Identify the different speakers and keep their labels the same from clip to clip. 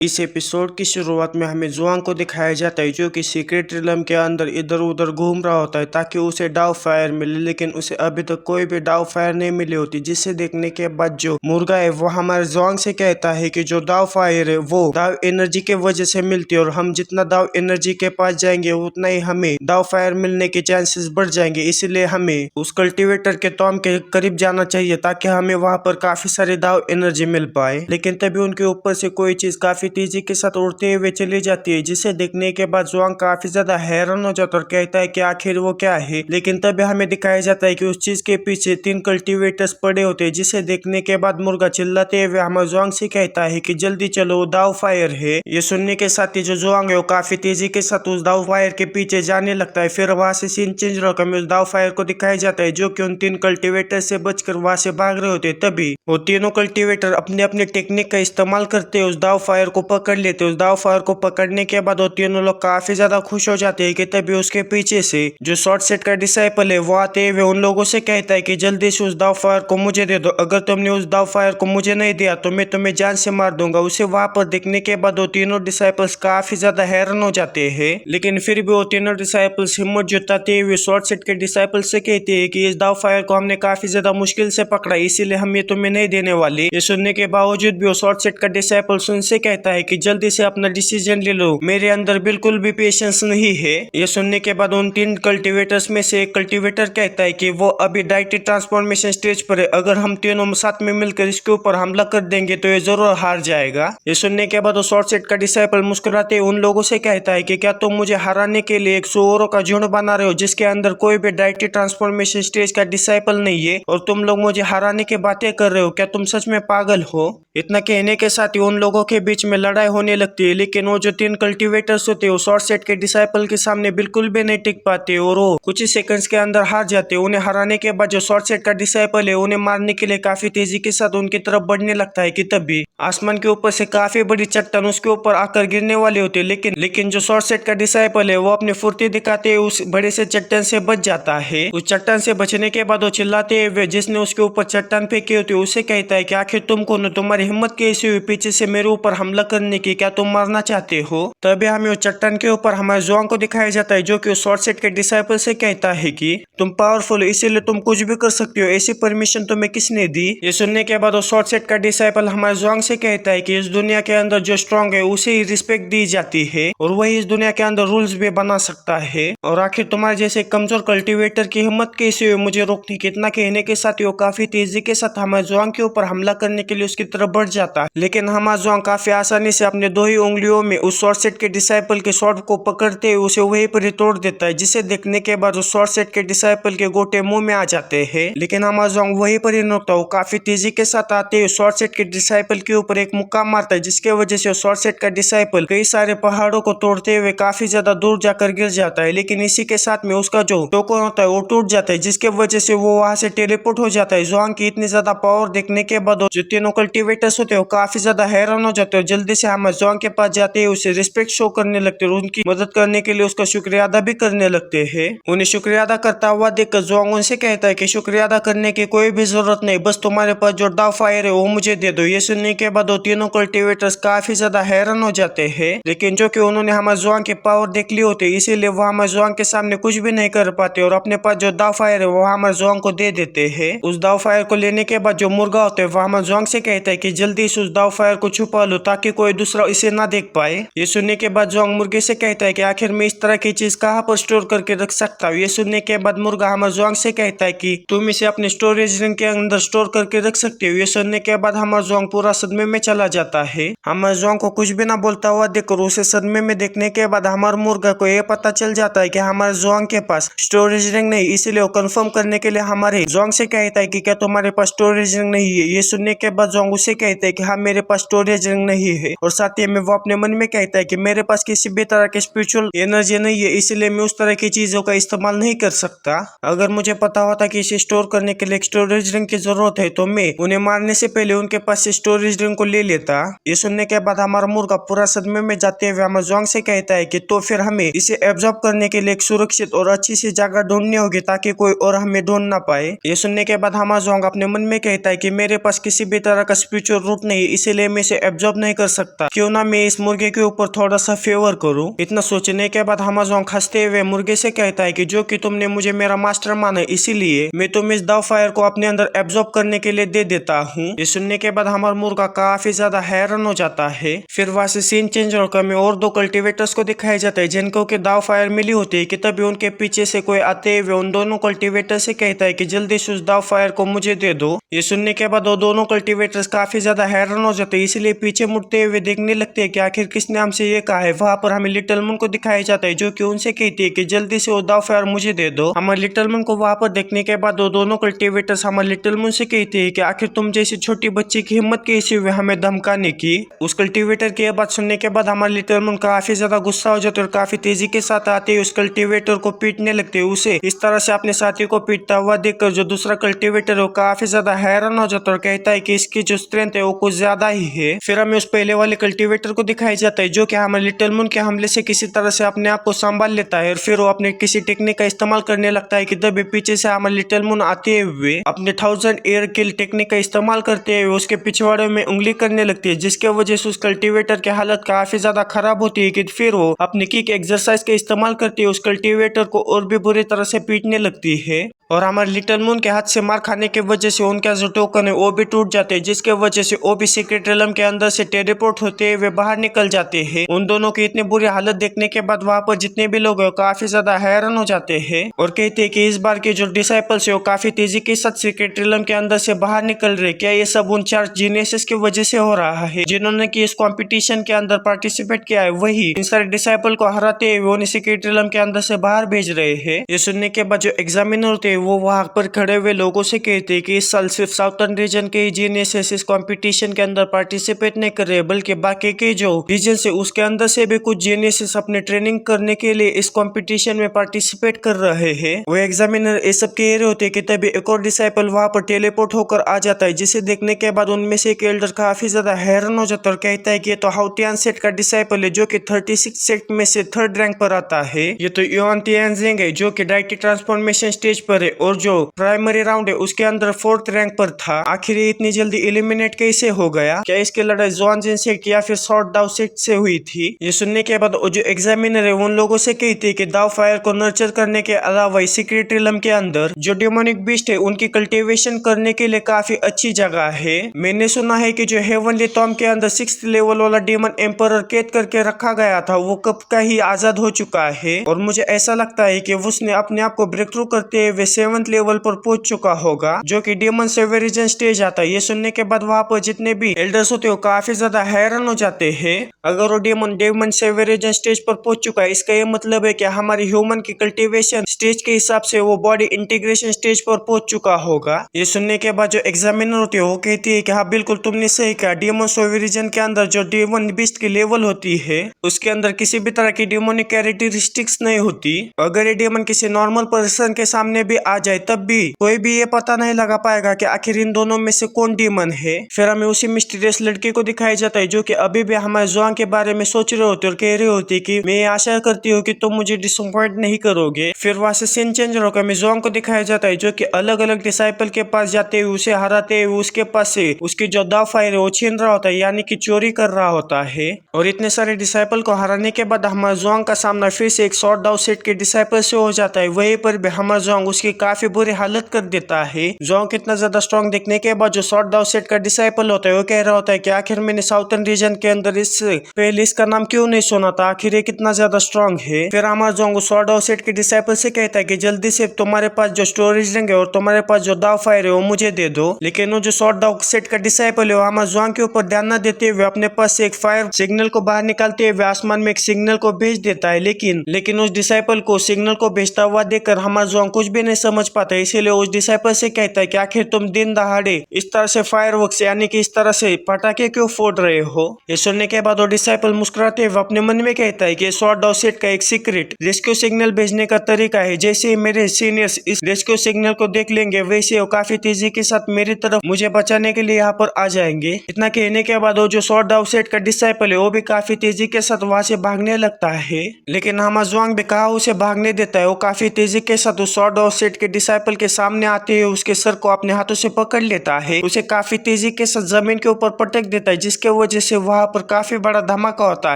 Speaker 1: इस एपिसोड की शुरुआत में हमें जुआंग को दिखाया जाता है जो कि सीक्रेट रिलम के अंदर इधर उधर घूम रहा होता है ताकि उसे डाउ फायर मिले, लेकिन उसे अभी तक कोई भी डाउ फायर नहीं मिली होती। जिसे देखने के बाद जो मुर्गा है वो हमारे जुआंग से कहता है कि जो डाउ फायर है वो डाउ एनर्जी के वजह से मिलती है और हम जितना डाउ एनर्जी के पास जाएंगे उतना ही हमें डाउ फायर मिलने के चांसेस बढ़ जाएंगे। इसलिए हमें उस कल्टिवेटर के टॉम के करीब जाना चाहिए ताकि हमें वहां पर काफी सारी डाउ एनर्जी मिल पाए। लेकिन तभी उनके ऊपर से कोई चीज काफी तेजी के साथ उड़ते हुए चली जाती है, जिसे देखने के बाद जुआंग काफी ज्यादा हैरान हो जाता है और कहता है कि आखिर वो क्या है। लेकिन तभी हमें दिखाया जाता है कि उस चीज के पीछे 3 कल्टिवेटर्स पड़े होते हैं, जिसे देखने के बाद मुर्गा चिल्लाते हुए हमें जुआंग से कहता है कि जल्दी चलो, दाव फायर है। ये सुनने के साथ ही जो जुआंग है वो काफी तेजी के साथ उस दाव फायर के पीछे जाने लगता है। फिर वहां से सीन चेंज होकर हमें उस दाव फायर को दिखाया जाता है जो कि उन 3 कल्टिवेटर से बचकर वहां से भाग रहे होते। तभी वो तीनों कल्टिवेटर अपने अपने टेक्निक का इस्तेमाल करते उस दाव फायर को पकड़ लेते। उस दाव फायर को पकड़ने के बाद वो तीनों लोग काफी ज्यादा खुश हो जाते हैं कि तभी उसके पीछे से जो शॉर्ट सेट का डिसाइपल है वो आते हुए उन लोगों से कहता है कि जल्दी से उस दाव फायर को मुझे दे दो, अगर तुमने उस दाव फायर को मुझे नहीं दिया तो मैं तुम्हें जान से मार दूंगा। उसे वहां पर देखने के बाद वो तीनों डिसाइपल्स काफी ज्यादा हैरान हो जाते हैं, लेकिन फिर भी वो तीनों डिसाइपल्स हिम्मत जुटाते हुए शॉर्ट सेट के डिसाइपल से कहते हैं कि इस दाव फायर को हमने काफी ज्यादा मुश्किल से पकड़ा, इसीलिए हम ये तुम्हें नहीं देने वाले। ये सुनने के बावजूद भी वो शॉर्ट सेट का डिसाइपल उनसे कहता है कि जल्दी से अपना डिसीजन ले लो, मेरे अंदर बिल्कुल भी पेशेंस नहीं है। ये सुनने के बाद उन 3 कल्टिवेटर्स में से एक कल्टिवेटर कहता है कि वो अभी डायरेक्ट ट्रांसफॉर्मेशन स्टेज पर है, अगर हम तीनों साथ में मिलकर इसके ऊपर हमला कर देंगे तो ये जरूर हार जाएगा। ये सुनने के बाद वो शॉर्ट सेट का डिसाइपल मुस्कुराते उन लोगों से कहता है कि क्या तुम मुझे हराने के लिए 100 औरों का झुंड बना रहे हो जिसके अंदर कोई भी डायरेक्ट ट्रांसफॉर्मेशन स्टेज का डिसाइपल नहीं है और तुम लोग मुझे हराने की बातें कर रहे हो, क्या तुम सच में पागल हो। इतना कहने के साथ ही उन लोगों के बीच में लड़ाई होने लगती है, लेकिन वो जो 3 कल्टिवेटर्स होते हैं वो शॉर्ट सेट के डिसाइपल के सामने बिल्कुल भी नहीं टिक पाते और वो कुछ ही सेकंड्स के अंदर हार जाते। उन्हें हराने के बाद जो शॉर्ट सेट का डिसाइपल है उन्हें मारने के लिए काफी तेजी के साथ उनकी तरफ बढ़ने लगता है कि तभी आसमान के ऊपर से काफी बड़ी चट्टान उसके ऊपर आकर गिरने वाले होते हैं, लेकिन जो शॉर्ट सेट का डिसाइपल है वो अपनी फुर्ती दिखाते हुए उस बड़े से चट्टान से बच जाता है। उस चट्टान से बचने के बाद वो चिल्लाते हुए जिसने उसके ऊपर चट्टान फेंकी होती है उसे कहता है कि आखिर तुम कौन हो, तुम्हारी हिम्मत कैसी हुई पीछे से मेरे ऊपर हमला करने की, क्या तुम मारना चाहते हो। तभी हमें उस चट्टान के ऊपर हमारे जुआंग को दिखाया जाता है जो कि उस शॉर्ट सेट के डिसाइपल से कहता है कि तुम पावरफुल हो इसीलिए तुम कुछ भी कर सकते हो, ऐसी परमिशन तुम्हें किसने दी। ये सुनने के बाद वो शॉर्ट सेट का डिसाइपल हमारे जुआंग से कहता है कि इस दुनिया के अंदर जो स्ट्रांग है उसे ही रिस्पेक्ट दी जाती है और वही इस दुनिया के अंदर रूल्स भी बना सकता है, और आखिर तुम्हारे जैसे कमजोर कल्टिवेटर की हिम्मत कैसे हुई मुझे रोकने की। इतना कहने के साथ वो काफी तेजी के साथ हमारे जुआंग के ऊपर हमला करने के लिए उसकी तरफ बढ़ जाता है, लेकिन हमारा जुआंग काफी आसानी से अपने 2 ही उंगलियों में उस शॉर्ट सेट के डिसाइपल के शॉर्ट को पकड़ते हुए उसे वहीं पर ही तोड़ देता है, जिसे देखने के बाद उस शॉर्ट सेट के डिसाइपल के गोटे मुंह में आ जाते हैं। लेकिन हमारा जुआंग वहीं पर ही रुकता, वो काफी तेजी के साथ आते हुए शॉर्ट सेट के डिसाइपल के ऊपर एक मुक्का मारता है, जिसके वजह से शॉर्ट सेट का डिसाइपल कई सारे पहाड़ों को तोड़ते हुए काफी ज्यादा दूर जाकर गिर जाता है। लेकिन इसी के साथ में उसका जो टोकन होता है वो टूट जाता है, जिसके वजह से वो वहां से टेलीपोर्ट हो जाता है। जुआंग की इतनी ज्यादा पावर देखने के बाद जो तीनों कल्टिवेटर्स होते हैं वो काफी ज्यादा हैरान हो जाते हैं, जल्दी से हमारे जुआंग के पास जाते हैं, उसे रिस्पेक्ट शो करने लगते हैं और उनकी मदद करने के लिए उसका शुक्रिया अदा भी करने लगते हैं। उन्हें शुक्रिया अदा करता हुआ देखकर जुआंग उनसे कहता है कि शुक्रिया अदा करने की कोई भी जरूरत नहीं, बस तुम्हारे पास जो डाव फायर है वो मुझे दे दो। ये सुनने के बाद वो तीनों कल्टिवेटर्स काफी ज्यादा हैरान हो जाते हैं, लेकिन जो कि उन्होंने हमारे जुआंग की पावर देख ली होती है इसीलिए वो हमारे जुआंग के सामने कुछ भी नहीं कर पाते और अपने पास जो दाव फायर है वो हमारे जुआंग को दे देते हैं। उस दाव फायर को लेने के बाद जो मुर्गा होता है वो हमारे जुआंग से कहता है कि जल्दी से उस दाव फायर को छुपा लो ताकि कोई दूसरा इसे ना देख पाए। ये सुनने के बाद जुआंग मुर्गे से कहता है कि आखिर मैं इस तरह की चीज कहाँ पर स्टोर करके रख सकता हूँ। ये सुनने के बाद मुर्गा हमारे जुआंग से कहता है कि तुम इसे अपने स्टोरेज रिंग के अंदर स्टोर करके रख सकते हो। ये सुनने के बाद हमारा जुआंग पूरा सदमे में चला जाता है। हमारे जुआंग को कुछ भी ना बोलता हुआ देखकर उसे सदमे में देखने के बाद हमारे मुर्गा को यह पता चल जाता है कि हमारे जुआंग के पास स्टोरेज रिंग नहीं, इसलिए वो कंफर्म करने के लिए हमारे जुआंग से कहता है कि क्या तुम्हारे पास स्टोरेज रिंग नहीं है। ये सुनने के बाद जुआंग उसे कहता है कि हाँ मेरे पास स्टोरेज रिंग नहीं है, और साथ ही में वो अपने मन में कहता है कि मेरे पास किसी भी तरह की स्पिरिचुअल एनर्जी नहीं है, इसलिए मैं उस तरह की चीजों का इस्तेमाल नहीं कर सकता। अगर मुझे पता होता कि इसे स्टोर करने के लिए एक स्टोरेज रिंग की जरूरत है तो मैं उन्हें मारने से पहले उनके पास से स्टोरेज रिंग को ले लेता। ये सुनने के बाद हमारा मुर्गा पूरा सदमे में जाते हुए हमारे जुआंग से कहता है कि तो फिर हमें इसे एब्जॉर्ब करने के लिए एक सुरक्षित और अच्छी सी जगह ढूंढनी होगी ताकि कोई और हमें ढूंढ ना पाए। ये सुनने के बाद हमारा जुआंग अपने मन में कहता है कि मेरे पास किसी भी तरह का स्पिरिचुअल रूट नहीं, इसीलिए मैं इसे एब्जॉर्ब नहीं कर सकता, क्यों ना मैं इस मुर्गे के ऊपर थोड़ा सा फेवर करूं। इतना सोचने के बाद हमाजोंग हंसते हुए मुर्गे से कहता है कि जो कि तुमने मुझे मेरा मास्टर माना, इसीलिए मैं तुम इस दाव फायर को अपने अंदर एब्जॉर्ब करने के लिए दे देता हूँ। ये सुनने के बाद हमारा मुर्गा काफी ज्यादा हैरान हो जाता है। फिर वहां से सीन चेंज होकर में और दो कल्टिवेटर्स को दिखाया जाता है जिनको के दाव फायर मिली होती है कि तभी उनके पीछे से कोई आते हुए उन दोनों कल्टिवेटर से कहता है कि जल्दी से उस दाव फायर को मुझे दे दो। ये सुनने के बाद वो दोनों कल्टिवेटर्स काफी ज्यादा हैरान हो जाते हैं, इसलिए पीछे मुड़ते हुए देखने लगते हैं कि आखिर किसने हमसे ये कहा है। वहां पर हमें लिटिल मून को दिखाया जाता है जो कि उनसे कहती है कि जल्दी से वो दाव फायर मुझे दे दो। हमारे लिटिल मून को वहां पर देखने के बाद वो दोनों कल्टिवेटर्स हमारे लिटिल मून से कहते हैं कि आखिर तुम जैसी छोटी बच्ची की हिम्मत कैसी हुई हमें धमकाने की। उस कल्टिवेटर की ये बात सुनने के बाद हमारे लिटिल मून काफी ज्यादा गुस्सा हो जाते और काफी तेजी के साथ आते उस कल्टिवेटर को पीटने लगते। उसे इस तरह से अपने साथी को पीटता हुआ देखकर जो दूसरा कल्टिवेटर है वो काफी ज्यादा हैरान हो जाता है और कहता है कि इसकी जो स्ट्रेंथ है वो कुछ ज्यादा ही है। फिर हमें उस पहले वाले कल्टिवेटर को दिखाया जाता है जो कि हमारे लिटिल मून के हमले से किसी तरह से अपने आप को संभाल लेता है और फिर वो अपने किसी टेक्निक का इस्तेमाल करने लगता है कि तभी पीछे से हमारे लिटिल मून आते हुए अपने 1000 एयर किल टेक्निक का इस्तेमाल करते हुए उसके पिछवाड़े में उंगली करने लगती है, जिसके वजह से उस कल्टिवेटर की हालत काफी ज्यादा खराब होती है कि फिर वो अपनी किक एक्सरसाइज का इस्तेमाल करती है उस कल्टिवेटर को और भी बुरी तरह से पीटने लगती है। और हमारे लिटिल मून के हाथ से मार खाने की वजह से उनका जो टोकन है वो भी टूट जाते हैं, जिसके वजह से वो भी सीक्रेट रियलम के अंदर से टेलीपोर्ट होते हुए बाहर निकल जाते हैं। उन दोनों की इतनी बुरी हालत देखने के बाद वहां पर जितने भी लोग हैं काफी ज्यादा हैरान हो जाते हैं और कहते हैं कि इस बार के जो डिसाइपल्स है वो काफी तेजी के साथ सीक्रेट रियलम के अंदर से बाहर निकल रहे। क्या ये सब उन 4 जीनियसेस की वजह से हो रहा है जिन्होंने की इस कॉम्पिटिशन के अंदर पार्टिसिपेट किया है, वही इन सारे डिसाइपल को हराते हुए उन्हें सीक्रेट रियलम के अंदर से बाहर भेज रहे हैं। ये सुनने के बाद जो एग्जामिनर होते हैं वो वहां पर खड़े हुए लोगों से कहते हैं कि इस साल सिर्फ साउथर्न रीजन के ही जीनियसेस इस कॉम्पिटिशन के अंदर पार्टिसिपेट नहीं कर रहे, बल्कि बाकी के जो रीजन है उसके अंदर से भी कुछ जीनियसेस अपने ट्रेनिंग करने के लिए इस कॉम्पिटिशन में पार्टिसिपेट कर रहे हैं। वो एग्जामिनर ये सब कह रहे होते हैं कि तभी एक और डिसाइपल वहां पर टेलीपोर्ट होकर आ जाता है, जिसे देखने के बाद उनमें से एक एल्डर काफी ज्यादा हैरान हो जाता है और कहता है कि ये तो हाउटियान सेट का डिसाइपल है जो कि 36 सेट में से 3rd रैंक पर आता है। ये तो युआन तियानजिंग है जो कि डायरेक्ट ट्रांसफॉर्मेशन स्टेज पर है और जो प्राइमरी राउंड है उसके अंदर 4th रैंक पर था। आखिर ये इतनी जल्दी एलिमिनेट कैसे हो गया? क्या इसकी लड़ाई जुआनजिन सेट या फिर शॉर्ट दाव सेट से हुई थी? ये सुनने के बाद जो एग्जामिनर है उन लोगों से कहती है कि दाव फायर को नर्चर करने के अलावा सीक्रेट रियलम के अंदर जो डेमोनिक बीस्ट है उनकी कल्टीवेशन करने के लिए काफी अच्छी जगह है। मैंने सुना है कि जो हेवनली टॉम के अंदर 6th लेवल वाला डेमन एम्परर कैद करके रखा गया था वो कब का ही आजाद हो चुका है और मुझे ऐसा लगता है कि उसने अपने आप को ब्रेक थ्रू करते हुए 7th लेवल पर पहुंच चुका होगा जो कि डेमन सेवेरिजन स्टेज आता है। ये सुनने के बाद वहां पर जितने भी एल्डर्स होते हैं काफी ज्यादा हैरान हो जाते हैं। अगर वो डेमन सेवेरिजन स्टेज पर पहुंच चुका है इसका ये मतलब है कि हमारी ह्यूमन की कल्टीवेशन स्टेज के हिसाब से वो बॉडी इंटीग्रेशन स्टेज पर पहुंच चुका होगा। ये सुनने के बाद जो एग्जामिनर होती है वो कहती है कि हाँ बिल्कुल तुमने सही कहा, डेमन सेवेरिजन के अंदर जो डेमन बीस्ट की लेवल होती है उसके अंदर किसी भी तरह की डेमोनिक कैरेक्टरिस्टिक्स नहीं होती। अगर ये डेमन किसी नॉर्मल पर्सन के सामने भी आ जाए तब भी कोई भी ये पता नहीं लगा पाएगा कि आखिर इन दोनों में से कौन डेमन है। फिर हमें उसी मिस्टीरियस लड़के को दिखाया जाता है जो कि अभी भी हमारे जुआन के बारे में सोच रहे होते और कह रहे होते कि मैं आशा करती हूँ कि तुम मुझे डिसअपॉइंट नहीं करोगे। फिर वहां से सीन चेंज होकर हमें जुआन को दिखाया जाता है जो कि अलग अलग डिसाइपल के पास जाते हुए उसे हराते हुए उसके पास से उसकी जो दाव फायर है वो छीन रहा होता है, यानी कि चोरी कर रहा होता है। और इतने सारे डिसाइपल को हराने के बाद हमारा जुआन का सामना फिर से एक शॉर्ट दाव सेट के डिसाइपल से हो जाता है। वहीं पर भी हमारा जुआन उसकी काफी बुरी हालत कर देता है। जुआन कितना ज्यादा स्ट्रॉन्ग देखने के बाद जो शॉर्ट दाव सेट का डिसाइपल होता है वो कह रहा होता है कि आखिर मैंने साउथर्न रीजन के अंदर इस पहले इसका नाम क्यों नहीं सुना था, आखिर ये कितना ज्यादा स्ट्रॉन्ग है। फिर हमारा जुआन शॉर्ट दाव सेट के डिसाइपल से कहता है कि जल्दी से तुम्हारे पास जो स्टोरेज रिंग है और तुम्हारे पास जो दाव फायर है वो मुझे दे दो। लेकिन वो जो शॉर्ट दाव सेट का डिसाइपल है वो हमारा जुआन के ऊपर ध्यान न देते हुए अपने पास से एक फायर सिग्नल को बाहर निकालते हुए आसमान में एक सिग्नल को भेज देता है। लेकिन उस डिसाइपल को सिग्नल को भेजता हुआ देखकर हमारा जुआन कुछ भी नहीं समझ पाता, इसीलिए उस डिसाइपल से कहता है कि आखिर तुम दिन दहाड़े इस तरह से फायरवर्क्स यानी कि इस तरह से पटाखे क्यों फोड़ रहे हो। ये सुनने के बाद वो डिसाइपल मुस्कुराते हुए अपने मन में कहता है कि शॉर्ट दाव सेट का एक सीक्रेट रेस्क्यू सिग्नल भेजने का तरीका है, जैसे ही मेरे सीनियर्स इस रेस्क्यू सिग्नल को देख लेंगे वैसे वो काफी तेजी के साथ मेरी तरफ मुझे बचाने के लिए यहाँ पर आ जाएंगे। इतना कहने के बाद वो जो शॉर्ट दाव सेट का डिसाइपल है वो भी काफी तेजी के साथ वहां से भागने लगता है, लेकिन हमारा जुआन भी कहा उसे भागने देता है। वो काफी तेजी के साथ उस शॉर्ट दाव सेट के डिसाइपल के सामने आते हुए उसके सर को अपने हाथों से पकड़ लेता है, उसे काफी तेजी के साथ जमीन के ऊपर पटक देता है, जिसके वजह से वहाँ पर काफी बड़ा धमाका होता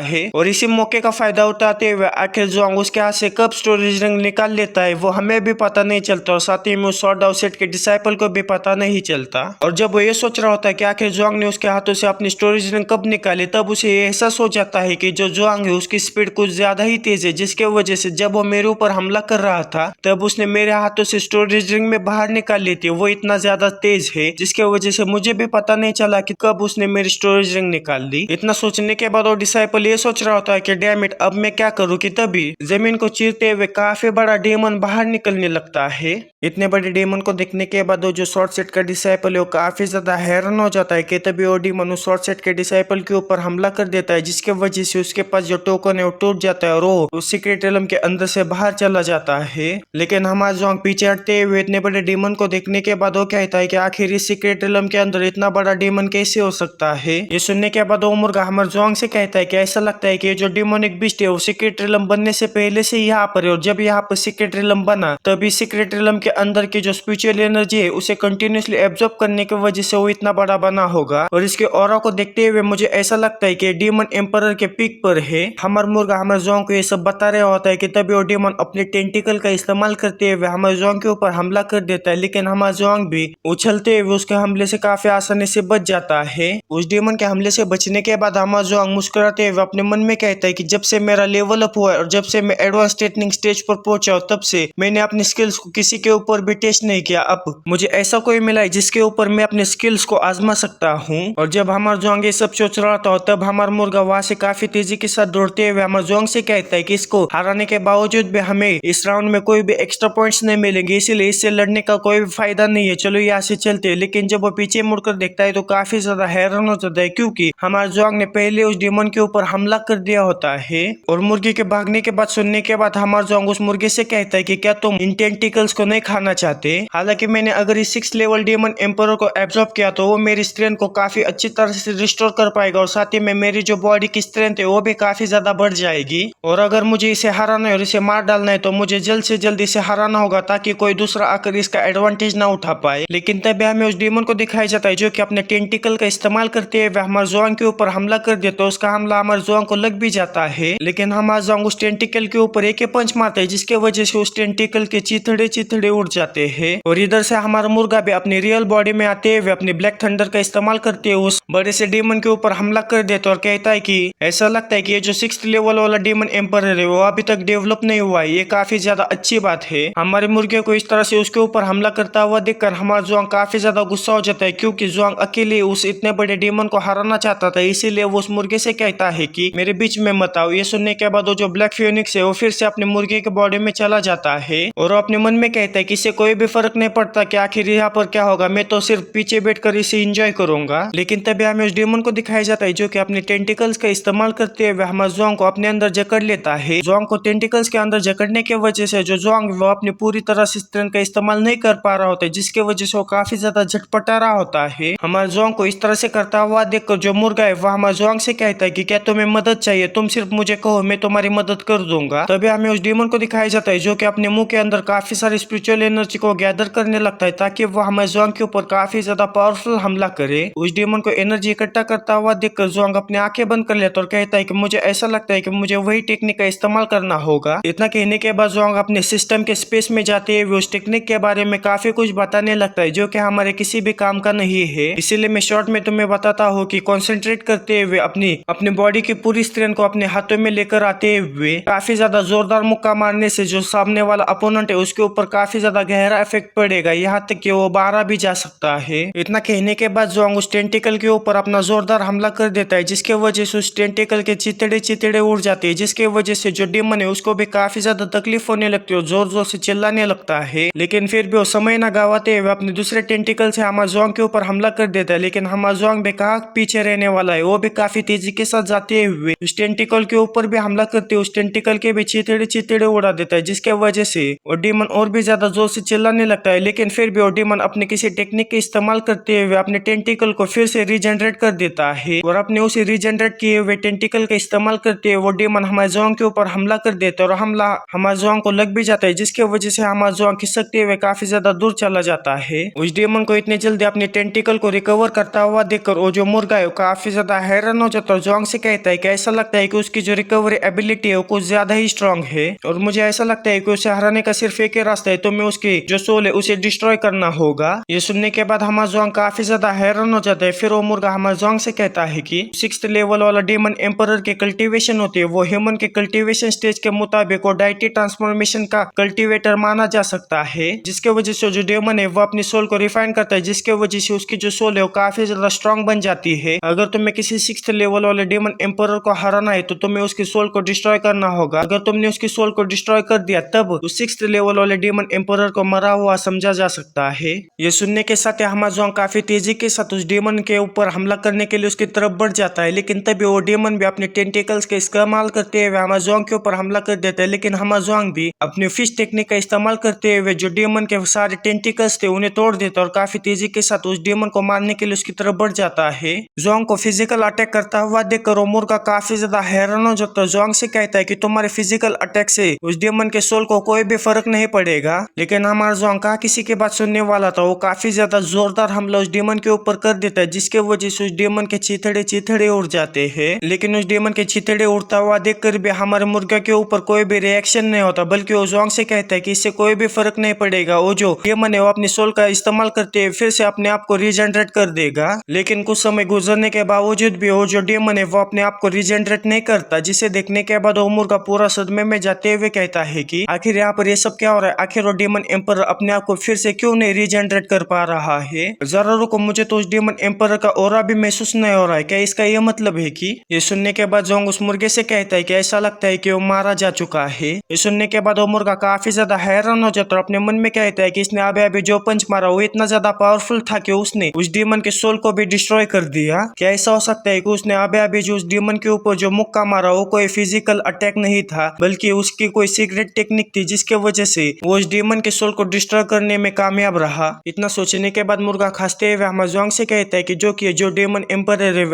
Speaker 1: है। और इसी मौके का फायदा उठाते हुए आखिर जोंग उसके हाथ से कब स्टोरेज रिंग निकाल लेता है वो हमें भी पता नहीं चलता, और साथ ही में उस स्वॉर्ड आउट सेट के डिसाइपल को भी पता नहीं चलता। और जब वो ये सोच रहा होता है कि आखिर जोंग ने उसके हाथों से अपनी स्टोरेज रिंग कब निकाली, तब उसे ये एहसास हो जाता है कि जो जोंग है उसकी स्पीड कुछ ज्यादा ही तेज है, जिसके वजह से जब वो मेरे ऊपर हमला कर रहा था तब उसने मेरे हाथों से स्टोरेज रिंग में बाहर निकाल ली थी। वो इतना ज्यादा तेज है जिसके वजह से मुझे भी पता नहीं चला कि कब उसने मेरी स्टोरेज रिंग निकाल ली। इतना सोचने के बाद वो डिसाइपल ये सोच रहा होता है कि डैम इट, अब मैं क्या करूँ, कि तभी जमीन को चीरते हुए काफी बड़ा डेमन बाहर निकलने लगता है। इतने बड़े डेमन को देखने के बाद वो जो शॉर्ट सेट का डिसाइपल है वो काफी ज्यादा हैरान हो जाता है कि तभी वो डेमन उस शॉर्ट सेट के डिसाइपल के ऊपर हमला कर देता है, जिसके वजह से उसके पास जो टोकन है वो टूट जाता है और वो उस सीक्रेट रियलम के अंदर से बाहर चला जाता है। लेकिन हमारा जोंग पीछे हटते हुए इतने बड़े डेमन को देखने के बाद वो कहता है कि आखिर इस सीक्रेट रियलम के अंदर इतना बड़ा डेमन कैसे हो सकता है। ये सुनने के बाद वो मुर्गा हमारे जोंग से कहता है कि ऐसा लगता है कि जो डेमोनिक बीस्ट है वो सीक्रेट रियलम बनने से पहले से यहाँ पर है, और जब यहाँ पर सीक्रेट रियलम बना तभी सीक्रेट रियलम के अंदर की जो स्पिरिचुअल एनर्जी है उसे कंटिन्यूसली एब्जॉर्ब करने की वजह से वो इतना बड़ा बना होगा। और इसके ऑरा को देखते हुए मुझे ऐसा लगता है कि डेमन एम्परर के पीक पर है। हमारा मुर्गा हमारे जोंग को ये सब बता रहा होता है कि तभी वो डेमन अपने टेंटिकल का इस्तेमाल करते हुए हमारे जोंग के ऊपर हमला कर देता है, लेकिन हमारा जोंग भी उछलते हुए उसके हमले से काफी आसानी से बच जाता है। उस डेमन के हमले से बचने के बाद हमारा जोंग मुस्कुराते हुए अपने मन में कहता है कि जब से मेरा लेवल अप हुआ है और जब से मैं एडवांस ट्रेनिंग स्टेज पर पहुंचा हूं तब से मैंने अपनी स्किल्स को किसी के ऊपर भी टेस्ट नहीं किया। अब मुझे ऐसा कोई मिला है जिसके ऊपर मैं अपने स्किल्स को आजमा सकता हूँ। और जब हमारा जोंग ये सब सोच रहा था तब हमारा मुर्गा वहां से काफी तेजी के साथ दौड़ते हुए हमारे जोंग से कहता है कि इसको हराने के बावजूद भी हमें इस राउंड में कोई भी एक्स्ट्रा पॉइंट्स नहीं मिलेंगे, इसीलिए इससे लड़ने का कोई भी फायदा नहीं है, चलो यहाँ से चलते हैं। लेकिन जब वो पीछे मुड़कर देखता है तो काफी ज्यादा हैरान हो जाता है, क्योंकि हमारे जोंग ने पहले उस डेमन के ऊपर हमला कर दिया होता है। और मुर्गे के भागने के बाद सुनने के बाद हमारा जोंग उस मुर्गे से कहता है कि क्या तुम इन टेंटिकल्स को नहीं खाना चाहते। हालांकि मैंने अगर इस 6 लेवल डेमन एम्परर को एब्जॉर्ब किया तो वो मेरी स्ट्रेंथ को काफी अच्छी तरह से रिस्टोर कर पाएगा, और साथ ही में मेरी जो बॉडी की स्ट्रेंथ है वो भी काफी ज्यादा बढ़ जाएगी। और अगर मुझे इसे हराना है और इसे मार डालना है तो मुझे जल्द से जल्द इसे हराना होगा ताकि कोई दूसरा आकर इसका एडवांटेज ना उठा पाए। लेकिन तभी हमें उस डेमन को दिखाया जाता है जो कि अपने टेंटिकल का इस्तेमाल करते हुए हमारे जोंग के ऊपर हमला कर देता है। उसका हमला हमारे जोंग को लग भी जाता है, लेकिन हमारा जोंग उस टेंटिकल के ऊपर एक पंच मारता है जिसके वजह से उस टेंटिकल के चिथड़े चिथड़े उड़ जाते हैं। और इधर से हमारा मुर्गा भी अपनी रियल बॉडी में आते हुए अपने ब्लैक थंडर का इस्तेमाल करते हुए उस बड़े से डेमन के ऊपर हमला कर देता और कहता है कि ऐसा लगता है कि ये जो 6th लेवल वाला डेमन एम्परर है वो अभी तक डेवलप नहीं हुआ है, ये काफी ज्यादा अच्छी बात है। हमारे मुर्गे को इस तरह से उसके ऊपर हमला करता हुआ देखकर हमारा जोंग काफी ज्यादा गुस्सा हो जाता है, क्योंकि जोंग अकेले उस इतने बड़े डेमन को हराना चाहता था, इसीलिए वो उस मुर्गे से कहता है कि मेरे बीच में मत आओ। ये सुनने के बाद वो जो ब्लैक फिनिक्स है वो फिर से अपने मुर्गे के बॉडी में चला जाता है और वो अपने मन में कहता है कि इससे कोई भी फर्क नहीं पड़ता कि आखिर यहाँ पर क्या होगा, मैं तो सिर्फ पीछे बैठकर इसे एंजॉय करूंगा। लेकिन तभी हमें उस डेमन को दिखाया जाता है जो कि अपने टेंटिकल्स का इस्तेमाल करते हुए हमारे जोंग को अपने अंदर जकड़ लेता है। जोंग को टेंटिकल्स के अंदर जकड़ने की वजह से जो जोंग वो अपनी पूरी तरह से स्ट्रेंथ का इस्तेमाल नहीं कर पा रहा होता है, जिसके वजह से वो काफी ज्यादा झटपटा रहा होता है। हमारे जोंग को इस तरह से करता हुआ देखकर जो मुर्गा है वह हमारे जोंग से कहता है कि क्या तुम्हें मदद चाहिए, तुम सिर्फ मुझे कहो, मैं तुम्हारी मदद कर दूंगा। तभी हमें उस डेमन को दिखाया जाता है जो कि अपने मुंह के अंदर काफी सारी स्पिरिचुअल एनर्जी को गैदर करने लगता है ताकि वो हमारे जोंग के ऊपर काफी ज्यादा पावरफुल हमला करे। उस डेमन को एनर्जी इकट्ठा करता हुआ देखकर जोंग अपनी आंखें बंद कर लेता और कहता है कि मुझे ऐसा लगता है कि मुझे वही टेक्निक का इस्तेमाल करना होगा। इतना कहने के बाद जोंग अपने सिस्टम के स्पेस में जाते हुए उस टेक्निक के बारे में काफी कुछ बताने लगता है जो कि हमारे किसी भी काम का नहीं है। इसीलिए मैं शॉर्ट में तुम्हें बताता हूँ कि कॉन्सेंट्रेट करते हुए अपनी बॉडी की पूरी स्ट्रेंथ को अपने हाथों में लेकर आते हुए काफी ज्यादा जोरदार मुक्का मारने से जो सामने वाला अपोनेंट है उसके ऊपर काफी ज्यादा गहरा इफेक्ट पड़ेगा, यहाँ तक कि वो बाहर भी जा सकता है। इतना कहने के बाद जोंग उस टेंटिकल के ऊपर अपना जोरदार हमला कर देता है जिसके वजह से उस टेंटिकल के चितड़े चितड़े उड़ जाते हैं, जिसके वजह से जो डेमन है उसको भी काफी ज्यादा तकलीफ होने लगती है, जोर जोर से चिल्लाने लगता है। लेकिन फिर भी वो समय न गवाते हुए अपने दूसरे टेंटिकल से हमारे जोंग के ऊपर हमला कर देता है। लेकिन हमारा जोंग भी कहाँ पीछे रहने वाला है, वो भी काफी तेजी के साथ जाते हुए उस टेंटिकल के ऊपर भी हमला करते उस टेंटिकल के भी चितड़े चितड़े उड़ा देता है, जिसके वजह से वो डेमन और भी ज्यादा जोर से चिल्लाने लगता है। लेकिन फिर भी वो डेमन अपने किसी टेक्निक के इस्तेमाल करते हुए अपने टेंटिकल को फिर से रीजनरेट कर देता है और अपने उसे रीजनरेट किए हुए टेंटिकल का इस्तेमाल करते हुए वो डेमन हमारे जोंग के ऊपर हमला कर देता है और हमला हमारे जोंग को लग भी जाता है, जिसके वजह से हमारा जोंग खिसकते हुए काफी ज्यादा दूर चला जाता है। उस डेमन को इतने जल्दी अपने टेंटिकल को रिकवर करता हुआ देखकर वो जो मुर्गा है काफी ज्यादा हैरान हो जाता है। जोंग से कहता है कि ऐसा लगता है कि उसकी जो रिकवरी एबिलिटी है वो कुछ ज्यादा ही स्ट्रांग है और मुझे ऐसा लगता है कि उसे हराने का सिर्फ एक ही रास्ता है, तो मैं उसकी जो सोल है उसे डिस्ट्रॉय करना होगा। ये सुनने के बाद हमारा जोंग काफी ज्यादा हैरान हो जाता है। फिर वो मुर्गा हमारा जोंग से कहता है कि 6th लेवल वाला डेमन एम्परर के कल्टीवेशन होती है वो ह्यूमन के कल्टीवेशन स्टेज के मुताबिक वो डाइटी ट्रांसफॉर्मेशन का कल्टीवेटर माना जा सकता है, जिसके वजह से जो डेमन है वो अपनी सोल को रिफाइन करता है, जिसके वजह से उसकी जो सोल है वो काफी ज्यादा स्ट्रांग बन जाती है। अगर तुम्हें किसी 6th लेवल वाले डेमन एम्परर को हराना है तो तुम्हें उसकी सोल को डिस्ट्रॉय करना होगा। अगर तुमने उसकी सोल को डिस्ट्रॉय कर दिया तब उस 6th लेवल वाले डेमन एम्परर को मरा हुआ समझा जा सकता है। ये सुनने के साथ हमारा जोंग काफी तेजी के साथ उस डेमन के ऊपर हमला करने के लिए उसकी तरफ बढ़ जाता है, लेकिन तभी वो डेमन भी अपने टेंटिकल्स का इस्तेमाल करते हुए हमारा जोंग के ऊपर हमला कर देता है। लेकिन हमारा जोंग भी अपनी फिश टेक्निक का इस्तेमाल करते हुए जो डेमन के सारे टेंटिकल्स थे उन्हें तोड़ देता है और काफी तेजी के साथ उस डेमन को मारने के लिए उसकी तरफ बढ़ जाता है। जोंग को फिजिकल अटैक करता हुआ देखकर मुर्गा काफी ज्यादा हैरान हो जाता है। जोंग से कहता है कि तुम्हारे फिजिकल अटैक से उस डेमन के सोल को कोई भी फर्क नहीं पड़ेगा, लेकिन हमारा जोंग कहा किसी की बात सुनने वाला था। वो काफी ज्यादा जोरदार हमला उस डेमन के ऊपर कर देता है, जिसके वजह से उस डेमन के चिथड़े उड़ जाते हैं। लेकिन उस डेमन के चिथड़े उड़ता हुआ देखकर भी हमारे मुर्गा के ऊपर कोई भी रिएक्शन नहीं होता, बल्कि वो जोंग से कहता है कि इससे कोई भी फर्क नहीं पड़ेगा। वो जो डेमन है वो अपनी सोल का इस्तेमाल करते हुए फिर से अपने आप को रीजनरेट कर देगा। लेकिन कुछ समय गुजरने के बावजूद भी वो जो डेमन है वो अपने आप को रीजनरेट नहीं करता, जिसे देखने के बाद वो मुर्गा पूरा सदमे में जाते हुए कहता है कि आखिर यहाँ पर ये सब क्या हो रहा है। आखिर वो डेमन एम्पर अपने आप को फिर से क्यों नहीं रीजनरेट कर पा रहा है। जरा रुको, मुझे तो उस डेमन एम्पर का ऑरा भी महसूस नहीं हो रहा है। क्या इसका ये मतलब है कि ये सुनने के बाद जोंग उस मुर्गे से कहता है कि ऐसा लगता है कि वो मारा जा चुका है। ये सुनने के बाद वो मुर्गा काफी ज्यादा हैरान हो जाता है और अपने मन में कहता है कि इसने अभी जो पंच मारा वो इतना ज्यादा पावरफुल था कि उसने उस डेमन के सोल को भी डिस्ट्रॉय कर दिया। क्या ऐसा हो सकता है कि उसने अभी जो उस डेमन के ऊपर जो मुक्का मारा वो कोई फिजिकल अटैक नहीं था, बल्कि उसकी कोई सीक्रेट टेक्निक थी, जिसके वजह से वो उस डेमन के सोल को डिस्ट्रॉय करने में कामयाब रहा। इतना सोचने के बाद मुर्गा खांसते हुए हमारे जोंग से कहता है कि जो डेमन एम्परर है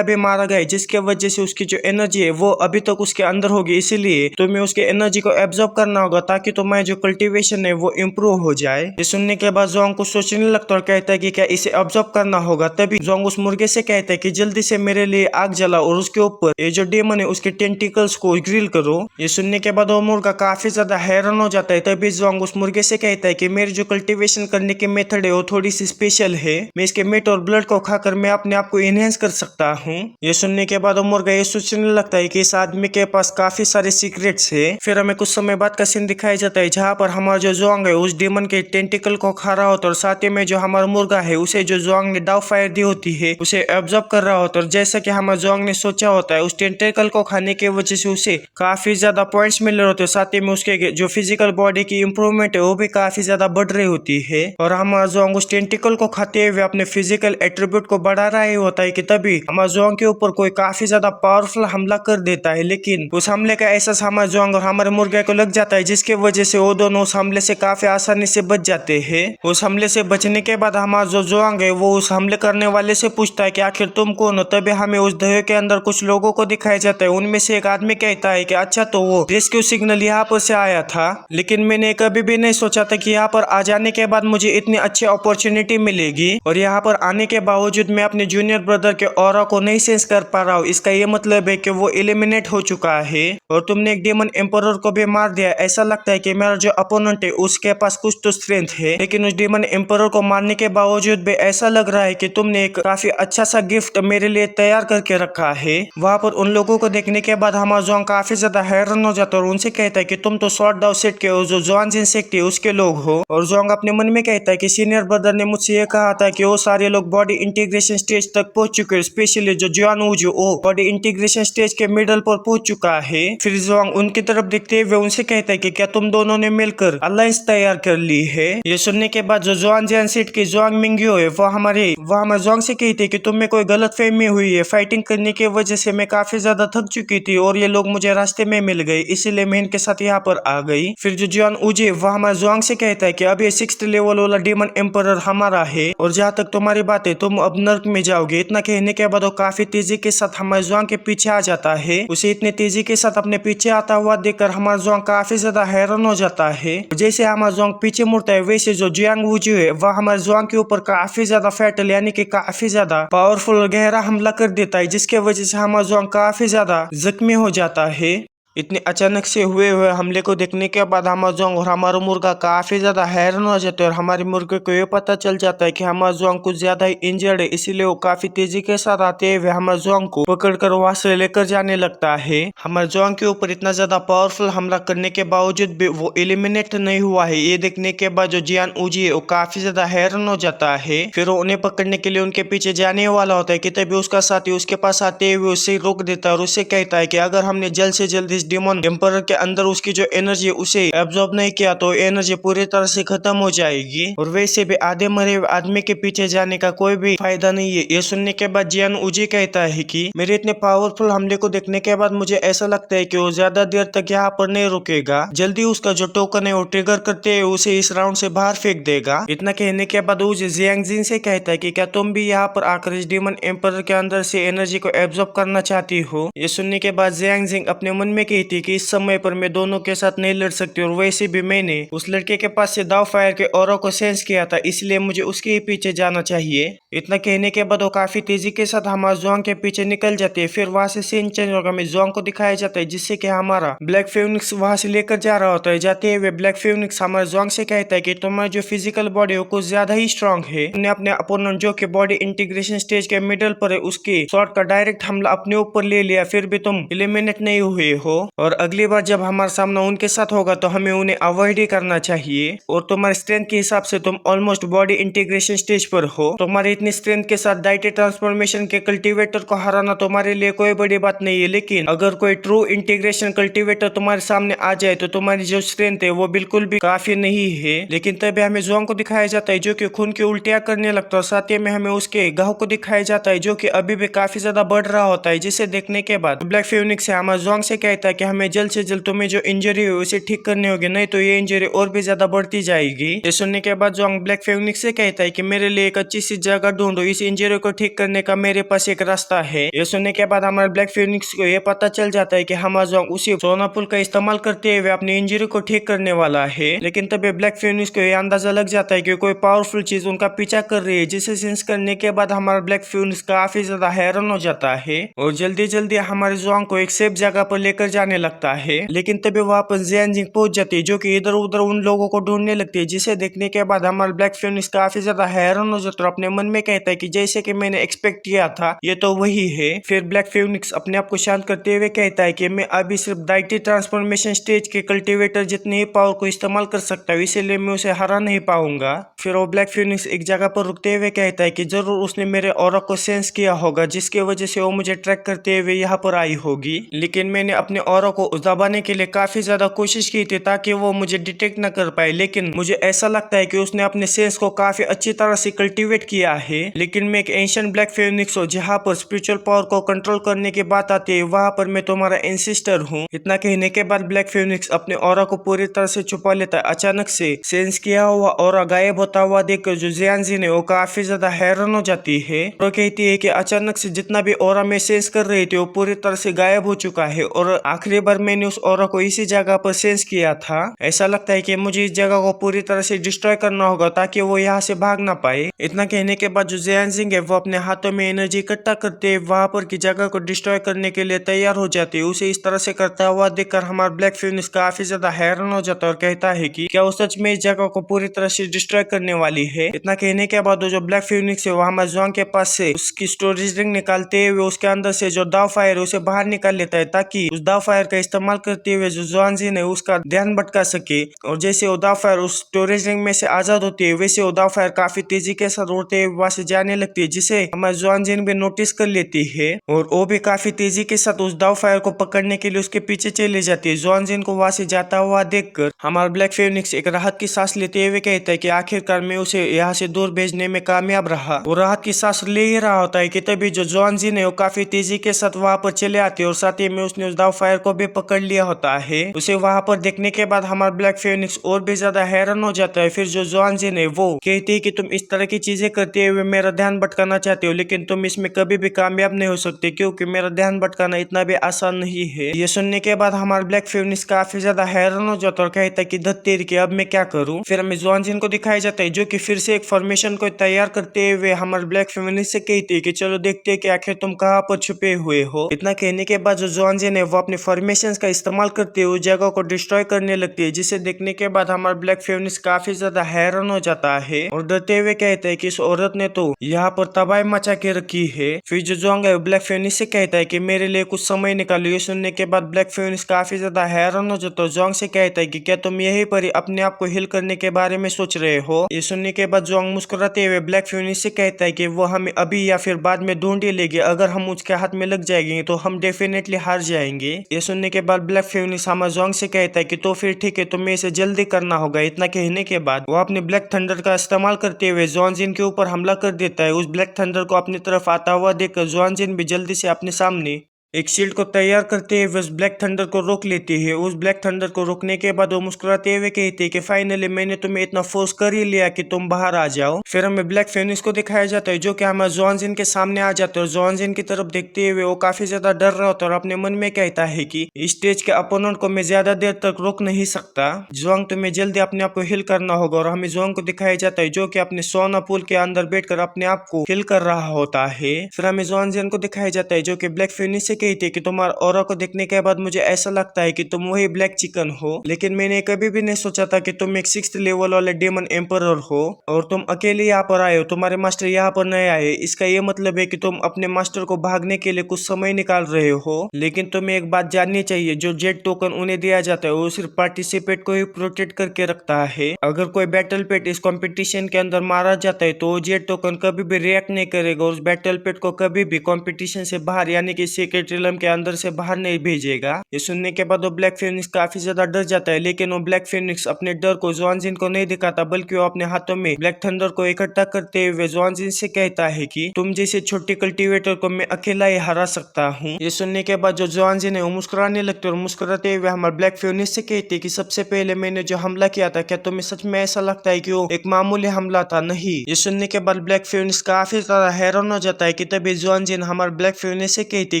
Speaker 1: अभी मारा गया, जिसके वजह से उसकी जो एनर्जी है वो अभी तक उसके अंदर होगी, इसीलिए तुम्हें उसके एनर्जी को एब्जॉर्ब करना होगा ताकि तुम्हारी जो कल्टीवेशन है वो इम्प्रूव हो जाए। ये सुनने के बाद जोंग कुछ सोचने लगता और कहता है कि क्या इसे ऑब्जर्व करना होगा। तभी जोंग उस मुर्गे से कहता है कि जल्दी से मेरे लिए आग जला और उसके ऊपर ये जो डेमन है उसके टेंटिकल्स को ग्रिल करो। ये सुनने के बाद वो मुर्गा काफी ज्यादा हैरान हो जाता है। तभी जोंग उस मुर्गे से कहता है कि मेरी जो कल्टीवेशन करने की मेथड है वो थोड़ी सी स्पेशल है, मैं इसके मीट और ब्लड को खाकर मैं अपने आप को इनहेंस कर सकता हूँ। ये सुनने के बाद वो मुर्गा ये सोचने लगता है कि इस आदमी के पास काफी सारे सीक्रेट्स है। फिर हमें कुछ समय बाद का सीन दिखाया जाता है जहाँ पर हमारा जो जोंग है उस डेमन के टेंटिकल को खा रहा होता है और साथ ही में जो हमारा मुर्गा है उसे जो जोंग ने डाउ फायर दी होती है उसे ऑब्जर्व कर रहा होता है। और जैसा कि हमारे जोंग ने सोचा होता है उस टेंटिकल को खाने की वजह से उसे काफी ज्यादा पॉइंट्स मिल रहे होते हैं, साथ ही में उसके जो फिजिकल बॉडी की इंप्रूवमेंट है वो भी काफी ज्यादा बढ़ रही होती है। और हमारा जोंग उस टेंटिकल को खाते हुए अपने फिजिकल एट्रीब्यूट को बढ़ा रहा ही होता है कि तभी हमारे जोंग के ऊपर कोई काफी ज्यादा पावरफुल हमला कर देता है। लेकिन उस हमले का एहसास हमारे जोंग और हमारे मुर्गे को लग जाता है, जिसके वजह से वो दोनों उस हमले से काफी आसानी से बच जाते हैं। उस हमले से बचने के बाद हमारा जो जोंग है वो उस हमले करने वाले से पूछता है कि आखिर तुम कौन हो। तभी हमें उस दहे के अंदर कुछ लोगों को दिखाया जाता है। उनमें से एक आदमी कहता है कि अच्छा, तो वो रेस्क्यू सिग्नल यहाँ पर से आया था, लेकिन मैंने कभी भी नहीं सोचा था कि यहाँ पर आ जाने के बाद मुझे इतनी अच्छी अपॉर्चुनिटी मिलेगी और यहाँ पर आने के बावजूद मैं अपने जूनियर ब्रदर के ऑरा को नहीं सेंस कर पा रहा हूँ। इसका ये मतलब है कि वो एलिमिनेट हो चुका है और तुमने एक डेमन एम्परर को भी मार दिया। ऐसा लगता है कि मेरा जो अपोनेंट है उसके पास कुछ तो स्ट्रेंथ है, लेकिन उस डेमन एम्परर को मारने के बावजूद भी ऐसा लग रहा है कि तुमने एक काफी अच्छा सा गिफ्ट मेरे लिए तैयार करके रखा है। वहाँ पर उन लोगों को देखने के बाद हमारा जोंग काफी ज्यादा हैरान हो जाता है और उनसे कहता है कि तुम तो शॉर्ट डाउ सेट के जो जोन इंसेक्ट है उसके लोग हो। और जोंग अपने मन में कहता है कि सीनियर ब्रदर ने मुझसे ये कहा था कि वो सारे लोग बॉडी इंटीग्रेशन स्टेज तक पहुंच चुके हैं, स्पेशली जो जुआन वूजू वो बॉडी इंटीग्रेशन स्टेज के मिडल पर पहुंच चुका है। फिर जोंग उनकी तरफ देखते हुए उनसे कहता है कि क्या तुम दोनों ने मिलकर अलायंस तैयार कर ली है। ये सुनने के बाद जो जोआन जेनसेट की जोंग मिंग्यो है वो हमारे जोंग से कहती है कि तुम्हें कोई गलत फहमी हुई है, फाइटिंग करने की वजह से मैं काफी ज्यादा थक चुकी थी और ये लोग मुझे रास्ते में मिल गए, इसीलिए मैं इनके साथ यहाँ पर आ गई। फिर जो जुआन उजे वो हमारे जोंग से कहता है कि अब ये 6th लेवल वाला डेमन एम्परर हमारा है और जहाँ तक तुम्हारी बात है तुम अब नर्क में जाओगे। इतना कहने के बाद वो काफी तेजी के साथ हमारे जोंग के पीछे आ जाता है। उसे इतने तेजी के साथ अपने पीछे आता हुआ देखकर हमारा जोंग काफी ज्यादा हैरान हो जाता है। जैसे हमारा जोंग पीछे मुड़ता है वैसे जो जियांग वूजू है वह हमारे जोंग के ऊपर काफी ज्यादा फैटल यानी कि काफी ज्यादा पावरफुल पावरफुल गहरा हमला कर देता है, जिसके वजह से हमारा जुआंग काफी ज्यादा जख्मी हो जाता है। इतने अचानक से हुए हमले को देखने के बाद हमारा जुआंग और हमारा मुर्गा काफी ज्यादा हैरान हो जाते हैं और हमारे मुर्गे को ये पता चल जाता है कि हमारा जुआंग कुछ ज्यादा ही इंजर्ड है, इसीलिए वो काफी तेजी के साथ आते हुए हमारे जुआंग को पकड़कर वहां से लेकर जाने लगता है। हमारे जुआंग के ऊपर इतना ज्यादा पावरफुल हमला करने के बावजूद भी वो एलिमिनेट नहीं हुआ है। ये देखने के बाद जो जियान उजी है वो काफी ज्यादा हैरान हो जाता है। फिर वो उन्हें पकड़ने के लिए उनके पीछे जाने वाला होता है कि तभी उसका साथी उसके पास आते हुए उसे रोक देता है और उससे कहता है कि अगर हमने जल्द से जल्द इस डेमन एम्परर के अंदर उसकी जो एनर्जी उसे एब्जॉर्ब नहीं किया तो एनर्जी पूरी तरह से खत्म हो जाएगी और वैसे भी आधे मरे हुए आदमी के पीछे जाने का कोई भी फायदा नहीं है। ये सुनने के बाद जियान उजी कहता है कि मेरे इतने पावरफुल हमले को देखने के बाद मुझे ऐसा लगता है कि वो ज्यादा देर तक यहाँ पर नहीं रुकेगा, जल्दी उसका जो टोकन है वो ट्रिगर करते हुए उसे इस राउंड से बाहर फेंक देगा। इतना कहने के बाद उजी जियांगजिन से कहता है कि क्या तुम भी यहाँ पर आकर इस डेमन एम्परर के अंदर से एनर्जी को एब्जॉर्ब करना चाहती हो। ये सुनने के बाद जियांगजिन अपने मन में कहती कि इस समय पर मैं दोनों के साथ नहीं लड़ सकती और वैसे भी मैंने उस लड़के के पास से दाव फायर के ऑरा को सेंस किया था, इसलिए मुझे उसके ही पीछे जाना चाहिए। इतना कहने के बाद वो काफी तेजी के साथ हमारे जुआंग के पीछे निकल जाते हैं। फिर वहां से सीन चेंज होकर हमें जुआंग को दिखाया जाता है, जिससे कि हमारा ब्लैक फिनिक्स वहां से लेकर जा रहा होता है। जाते हुए ब्लैक फिनिक्स हमारे जुआंग से कहता है कि तुम्हारी जो फिजिकल बॉडी है कुछ ज्यादा ही स्ट्रांग है, तुमने अपने अपोनेंट जो कि बॉडी इंटीग्रेशन स्टेज के मिडल पर है उसके शॉट का डायरेक्ट हमला अपने ऊपर ले लिया, फिर भी तुम एलिमिनेट नहीं हुए हो और अगली बार जब हमारा सामना उनके साथ होगा तो हमें उन्हें अवॉइड ही करना चाहिए। और तुम्हारे स्ट्रेंथ के हिसाब से तुम ऑलमोस्ट बॉडी इंटीग्रेशन स्टेज पर हो, तुम्हारी इतनी स्ट्रेंथ के साथ डाइटे ट्रांसफॉर्मेशन के कल्टीवेटर को हराना तुम्हारे लिए कोई बड़ी बात नहीं है, लेकिन अगर कोई ट्रू इंटीग्रेशन कल्टीवेटर तुम्हारे सामने आ जाए तो तुम्हारी जो स्ट्रेंथ है वो बिल्कुल भी काफी नहीं है। लेकिन तभी हमें जुआंग को दिखाया जाता है जो कि खून की उल्टियां करने लगता है, साथ ही में हमें उसके घाव को दिखाया जाता है जो कि अभी भी काफी ज्यादा बढ़ रहा होता है, जिसे देखने के बाद ब्लैक फिनिक्स से हमारे जुआंग से कहता है कि हमें जल्द से जल्द तुम्हें जो इंजरी है उसे ठीक करनी होगी, नहीं तो ये इंजरी और भी ज्यादा बढ़ती जाएगी। ये सुनने के बाद जुआंग ब्लैक फिनिक्स से कहता है कि मेरे लिए एक अच्छी सी जगह ढूंढो, इस इंजरी को ठीक करने का मेरे पास एक रास्ता है। ये सुनने के बाद हमारे ब्लैक फिनिक्स को ये पता चल जाता है कि हमारा जुआंग उसी सोना पुल का इस्तेमाल करते हुए अपनी इंजरी को ठीक करने वाला है। लेकिन तभी ब्लैक फिनिक्स को ये अंदाजा लग जाता है कि कोई पावरफुल चीज उनका पीछा कर रही है, जिसे सेंस करने के बाद हमारा ब्लैक फिनिक्स काफी ज्यादा हैरान हो जाता है और जल्दी जल्दी हमारे जुआंग को एक सेफ जगह पर लेकर जाने लगता है। लेकिन तभी वहां पर जियांगजिन पहुंच जाती है जो कि इधर उधर उन लोगों को ढूंढने लगती है, जिसे देखने के बाद हमारा ब्लैक फिनिक्स काफी ज्यादा हैरान हो जाता है और अपने मन में कहता है कि जैसे कि मैंने एक्सपेक्ट किया था ये तो वही है। फिर ब्लैक फिनिक्स अपने आप को शांत करते हुए कहता है कि मैं अभी सिर्फ डाइटी ट्रांसफॉर्मेशन स्टेज के कल्टीवेटर जितनी ही पावर को इस्तेमाल कर सकता हूँ, इसीलिए मैं उसे हरा नहीं पाऊंगा। फिर वो ब्लैक फिनिक्स एक जगह पर रुकते हुए कहता है कि जरूर उसने मेरे ऑरा को सेंस किया होगा, जिसकी वजह से वो मुझे ट्रैक करते हुए यहाँ पर आई होगी। लेकिन मैंने अपने ऑरा को दबाने के लिए काफी ज्यादा कोशिश की थी ताकि वो मुझे डिटेक्ट न कर पाए, लेकिन मुझे ऐसा लगता है कि उसने अपने सेंस को काफी अच्छी तरह से कल्टीवेट किया है। लेकिन मैं एक एंशिएंट ब्लैक फिनिक्स हूँ, जहाँ पर स्पिरिचुअल पावर को कंट्रोल करने की बात आती है वहाँ पर मैं तुम्हारा एंसेस्टर हूँ। इतना कहने के बाद ब्लैक फिनिक्स अपने ऑरा को पूरी तरह से छुपा लेता है। अचानक से सेंस किया हुआ ऑरा गायब होता हुआ देखकर जो जियांगजिन है वो काफी ज्यादा हैरान हो जाती है और कहती है कि अचानक से जितना भी ऑरा मैं सेंस कर रही थी वो पूरी तरह से गायब हो चुका है और आखिरी बार मैंने उस ऑरा को इसी जगह पर सेंस किया था। ऐसा लगता है कि मुझे इस जगह को पूरी तरह से डिस्ट्रॉय करना होगा ताकि वो यहाँ से भाग ना पाए। इतना कहने के बाद जो जियांगजिन है वो अपने हाथों में एनर्जी इकट्ठा करते वहां पर की जगह को डिस्ट्रॉय करने के लिए तैयार हो जाती है। उसे इस तरह से करता हुआ देखकर हमारा ब्लैक फिनिक्स काफी ज्यादा हैरान हो जाता है और कहता है कि क्या वो सच में इस जगह को पूरी तरह से डिस्ट्रॉय करने वाली है। इतना कहने के बाद जो ब्लैक फिनिक्स है वो हमारे जुआंग के पास से उसकी स्टोरेज रिंग निकालते हुए उसके अंदर से जो दाव फायर है उसे बाहर निकाल लेता है ताकि उस दाव फायर का इस्तेमाल करते हुए जो जियांगजिन है उसका ध्यान भटका सके। और जैसे वो दाव फायर उस स्टोरेज रिंग में से आजाद होती है वैसे वो दाव फायर काफी तेजी के साथ उड़ते हुए वहां से जाने लगती है, जिसे हमारे जियांगजिन भी नोटिस कर लेती है और वो भी काफी तेजी के साथ उस दाव फायर को पकड़ने के लिए उसके पीछे चले जाती है। जियांगजिन को वहां से जाता हुआ देखकर हमारा ब्लैक फिनिक्स एक राहत की सांस लेते हुए कहता है कि आखिरकार मैं उसे यहाँ से दूर भेजने में कामयाब रहा। वो राहत की सांस ले ही रहा होता है कि तभी जो जियांगजिन है वो काफी तेजी के साथ वहां पर चले आते और साथ ही में उसने उस दाव फायर फायर को भी पकड़ लिया होता है। उसे वहां पर देखने के बाद हमारा ब्लैक फिनिक्स और भी ज्यादा हैरान हो जाता है। फिर जो जुआन जिन है वो कहती है कि तुम इस तरह की चीजें करते हुए मेरा ध्यान भटकाना चाहते हो, लेकिन तुम इसमें कभी भी कामयाब नहीं हो सकते क्योंकि मेरा ध्यान भटकाना इतना भी आसान नहीं है। ये सुनने के बाद हमारा ब्लैक फिनिक्स काफी ज्यादा हैरान हो जाता है और कहता है कि धत तेरी की, अब मैं क्या करूं। फिर हमें जुआन जिन को दिखाया जाता है जो कि फिर से एक फॉर्मेशन को तैयार करते हुए हमारे ब्लैक फिनिक्स से कहती है कि चलो देखते हैं कि आखिर तुम कहाँ पर छुपे हुए हो। इतना कहने के बाद जो जुआन जिन है वो अपने फॉर्मेशन का इस्तेमाल करते हुए जगह को डिस्ट्रॉय करने लगती है, जिसे देखने के बाद हमारा ब्लैक फिनिक्स काफी ज्यादा हैरान हो जाता है और डरते हुए कहता है कि इस औरत ने तो यहाँ पर तबाही मचा के रखी है। फिर जो जुआन है ब्लैक फिनिक्स से कहता है कि मेरे लिए कुछ समय निकालो। ये सुनने के बाद ब्लैक फिनिक्स काफी ज्यादा हैरान हो जाता है। जुआन से कहता है कि क्या तुम यही पर अपने आप को हिल करने के बारे में सोच रहे हो। ये सुनने के बाद जुआन मुस्कुराते हुए ब्लैक फिनिक्स से कहता है कि वो हमें अभी या फिर बाद में ढूंढ ही लेगी, अगर हम उसके हाथ में लग जाएंगे तो हम डेफिनेटली हार जाएंगे। ये सुनने के बाद ब्लैक फिनिक्स हमारे जुआन से कहता है कि तो फिर ठीक है, तुम्हें इसे जल्दी करना होगा। इतना कहने के बाद वो अपने ब्लैक थंडर का इस्तेमाल करते हुए जुआन जिन के ऊपर हमला कर देता है। उस ब्लैक थंडर को अपनी तरफ आता हुआ देखकर जुआन जिन भी जल्दी से अपने सामने एक शील्ड को तैयार करते हुए उस ब्लैक थंडर को रोक लेती है। उस ब्लैक थंडर को रोकने के बाद वो मुस्कुराते हुए कहती है कि फाइनली मैंने तुम्हें इतना फोर्स कर ही लिया कि तुम बाहर आ जाओ। फिर हमें ब्लैक फिनिक्स को दिखाया जाता है जो कि हमारे जुआन जिन के सामने आ जाता है और जुआन जिन की तरफ देखते हुए वो काफी ज्यादा डर रहा होता है और अपने मन में कहता है कि इस स्टेज के अपोनेंट को मैं ज्यादा देर तक रोक नहीं सकता। जुआन तुम्हें जल्दी अपने आप को हिल करना होगा। और हमें जुआन को दिखाया जाता है जो कि अपने सोना पूल के अंदर बैठकर अपने आप को हिल कर रहा होता है। फिर हमें जुआन जिन को दिखाया जाता है जो कि ब्लैक फिनिक्स से कहती है कि तुम्हारा ऑरा को देखने के बाद मुझे ऐसा लगता है कि तुम वही ब्लैक चिकन हो, लेकिन मैंने कभी भी नहीं सोचा था कि तुम एक 6th लेवल वाले डेमन एम्परर हो और तुम अकेले यहाँ पर आए हो, तुम्हारे मास्टर यहाँ पर नहीं आए। इसका ये मतलब है कि तुम अपने मास्टर को भागने के लिए कुछ समय निकाल रहे हो। लेकिन तुम्हें एक बात जाननी चाहिए, जो जेट टोकन उन्हें दिया जाता है वो सिर्फ पार्टिसिपेट को ही प्रोटेक्ट करके रखता है। अगर कोई बैटल पेट इस कॉम्पिटिशन के अंदर मारा जाता है तो जेट टोकन कभी भी रिएक्ट नहीं करेगा, उस बैटल पेट को कभी भी कॉम्पिटिशन से बाहर यानी कि सीक्रेट रिलम के अंदर से बाहर नहीं भेजेगा। ये सुनने के बाद वो ब्लैक फिनिक्स काफी ज्यादा डर जाता है, लेकिन वो ब्लैक फिनिक्स अपने डर को जुआन जिन को नहीं दिखाता, बल्कि वो अपने हाथों में ब्लैक थंडर को इकट्ठा करते हुए जुआन जिन से कहता है कि तुम जैसे छोटी कल्टीवेटर को मैं अकेला ही हरा सकता हूँ। ये सुनने के बाद जो जुआन जिन है वो मुस्कुराने लगते और मुस्कुराते हुए हमारे ब्लैक फिनिक्स से कहते कि सबसे पहले मैंने जो हमला किया था, क्या तुम्हें सच में ऐसा लगता है कि वो एक मामूली हमला था? नहीं। ये सुनने के बाद ब्लैक फिनिक्स काफी ज्यादा हैरान हो जाता है कि तभी जुआन जिन हमारे ब्लैक फिनिक्स से कहती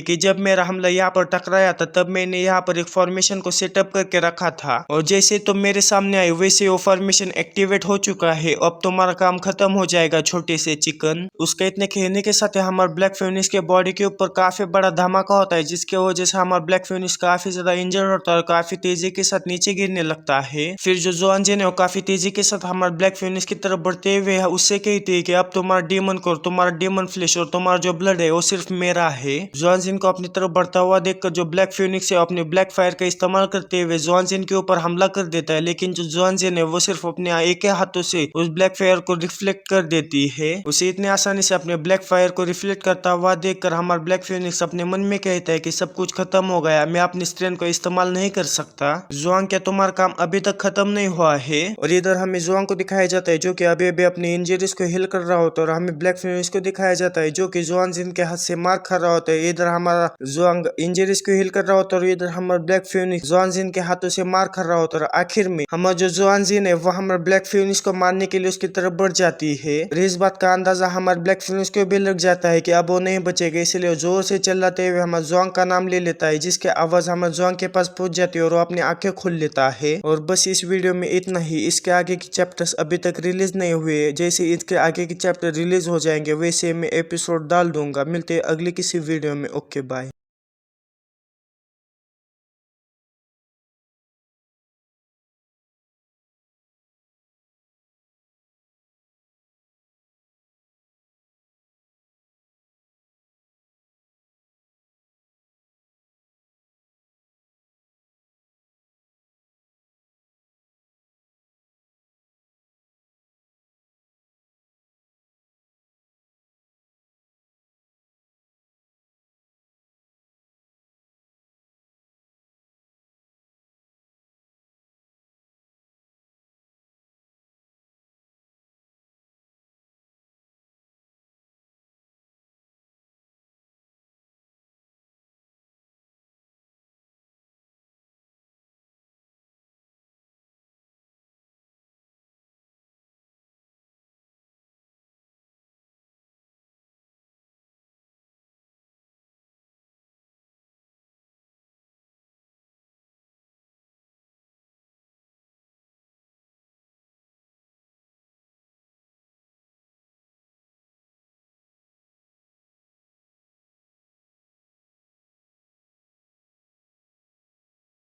Speaker 1: कि जब मेरा हमला यहाँ पर टकराया था तब मैंने यहाँ पर एक फॉर्मेशन को सेटअप करके रखा था और जैसे तुम मेरे सामने आए वैसे वो फॉर्मेशन एक्टिवेट हो चुका है, अब तुम्हारा काम खत्म हो जाएगा छोटे से चिकन। उसके इतने कहने के साथ हमारे ब्लैक फिनिक्स के बॉडी के ऊपर काफी बड़ा धमाका होता है, जिसकी वजह से हमारा ब्लैक फिनिक्स काफी ज्यादा इंजर्ड होता है और काफी तेजी के साथ नीचे गिरने लगता है। फिर जो जुआन जिन है वो काफी तेजी के साथ हमारे ब्लैक फिनिक्स की तरफ बढ़ते हुए उससे कहती है कि अब तुम्हारा डेमन कोर, तुम्हारा डेमन फ्लैश और तुम्हारा जो ब्लड है वो सिर्फ मेरा है। जुआन जिन को अपनी तरफ बढ़ता हुआ देखकर जो ब्लैक फिनिक्स है अपने ब्लैक फायर का इस्तेमाल करते हुए जुआन जिन के ऊपर हमला कर देता है, लेकिन जो जुआन जिन है वो सिर्फ अपने एक ही हाथों से उस ब्लैक फायर को रिफ्लेक्ट कर देती है। उसे इतने आसानी से अपने ब्लैक फायर को रिफ्लेक्ट करता हुआ देखकर हमारा ब्लैक फिनिक्स अपने मन में कहता है कि सब कुछ खत्म हो गया, मैं अपनी स्ट्रेंथ को इस्तेमाल नहीं कर सकता। जुआन, क्या तुम्हारा काम अभी तक खत्म नहीं हुआ है? और इधर हमें जुआन को दिखाया जाता है जो कि अभी अभी अपनी इंजरीज को हिल कर रहा होता है और हमें ब्लैक फिनिक्स को दिखाया जाता है जो कि जुआन जिन के हाथ से मार खा रहा होता है। इधर हमारा जुआन इंजरीज को हिल कर रहा होता है और इधर हमारा ब्लैक फिनिक्स जुआन जिन के हाथों से मार खा रहा होता है। आखिर में हमारा जो जुआन जिन है वो हमारे ब्लैक फिनिक्स को मारने के लिए उसकी तरफ बढ़ जाती है। इस बात का अंदाजा हमारे ब्लैक फिनिक्स को भी लग जाता है कि अब वो नहीं बचेगा, इसलिए जोर से चिल्लाते हुए हमारे जुआन का नाम ले लेता है, जिसके आवाज हमारे जुआन के पास पहुंच जाती है और वो अपनी आंखें खोल लेता है। और बस इस वीडियो में इतना ही। इसके आगे के चैप्टर्स अभी तक रिलीज नहीं हुए, जैसे इसके आगे के चैप्टर रिलीज हो जाएंगे वैसे मैं एपिसोड डाल दूंगा। मिलते हैं अगली किसी वीडियो में। Okay bye.